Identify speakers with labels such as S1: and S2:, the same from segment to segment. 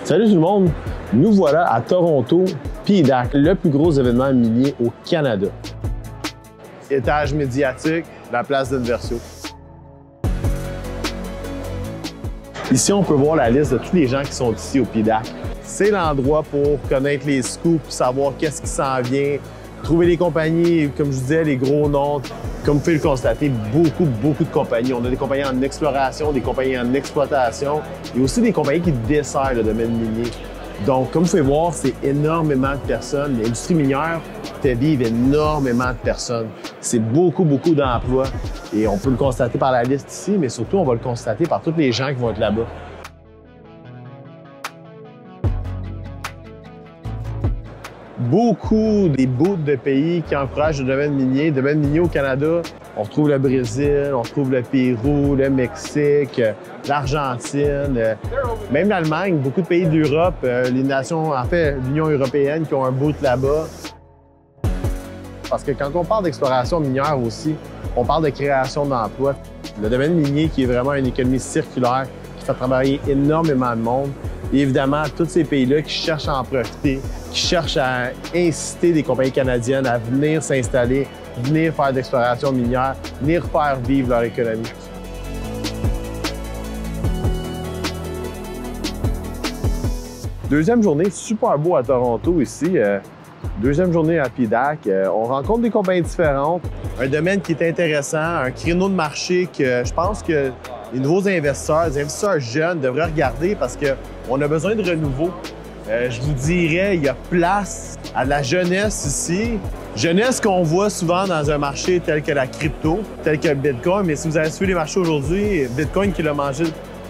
S1: Salut tout le monde, nous voilà à Toronto, PDAC, le plus gros événement minier au Canada. Étage médiatique, la place d'Inversio. Ici, on peut voir la liste de tous les gens qui sont ici au PDAC. C'est l'endroit pour connaître les scoops, savoir qu'est-ce qui s'en vient, trouver les compagnies, comme je disais, les gros noms. Comme vous pouvez le constater, beaucoup de compagnies. On a des compagnies en exploration, des compagnies en exploitation et aussi des compagnies qui desservent le domaine minier. Donc, comme vous pouvez voir, c'est énormément de personnes. L'industrie minière fait vivre énormément de personnes. C'est beaucoup d'emplois et on peut le constater par la liste ici, mais surtout, on va le constater par tous les gens qui vont être là-bas. Beaucoup des bouts de pays qui encouragent le domaine minier. Le domaine minier au Canada, on retrouve le Brésil, on retrouve le Pérou, le Mexique, l'Argentine, même l'Allemagne, beaucoup de pays d'Europe, les nations, en fait, l'Union européenne qui ont un bout là-bas. Parce que quand on parle d'exploration minière aussi, on parle de création d'emplois. Le domaine minier qui est vraiment une économie circulaire, qui fait travailler énormément de monde. Et évidemment, tous ces pays-là qui cherchent à en profiter, qui cherchent à inciter des compagnies canadiennes à venir s'installer, venir faire de l'exploration minière, venir faire vivre leur économie. Deuxième journée, super beau à Toronto ici. Deuxième journée à PDAC. On rencontre des compagnies différentes. Un domaine qui est intéressant, un créneau de marché que je pense que les nouveaux investisseurs, les investisseurs jeunes devraient regarder parce qu'on a besoin de renouveau. Je vous dirais, il y a place à la jeunesse ici. Jeunesse qu'on voit souvent dans un marché tel que la crypto, tel que le Bitcoin. Mais si vous avez suivi les marchés aujourd'hui, Bitcoin qui l'a mangé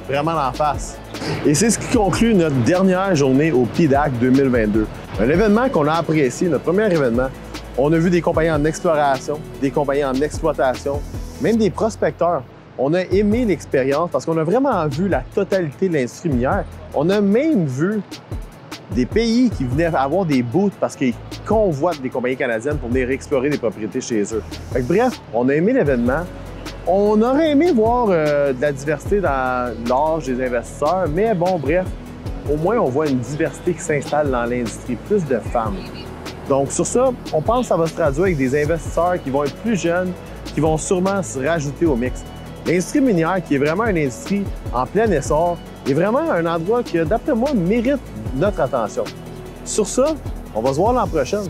S1: vraiment en face. Et c'est ce qui conclut notre dernière journée au PDAC 2022. Un événement qu'on a apprécié, notre premier événement. On a vu des compagnies en exploration, des compagnies en exploitation, même des prospecteurs. On a aimé l'expérience parce qu'on a vraiment vu la totalité de l'industrie minière. On a même vu des pays qui venaient avoir des booths parce qu'ils convoitent des compagnies canadiennes pour venir explorer des propriétés chez eux. Fait que, bref, on a aimé l'événement. On aurait aimé voir de la diversité dans l'âge des investisseurs, mais bon, bref, au moins on voit une diversité qui s'installe dans l'industrie, plus de femmes. Donc sur ça, on pense que ça va se traduire avec des investisseurs qui vont être plus jeunes, qui vont sûrement se rajouter au mix. L'industrie minière, qui est vraiment une industrie en plein essor, est vraiment un endroit qui, d'après moi, mérite notre attention. Sur ça, on va se voir l'an prochain.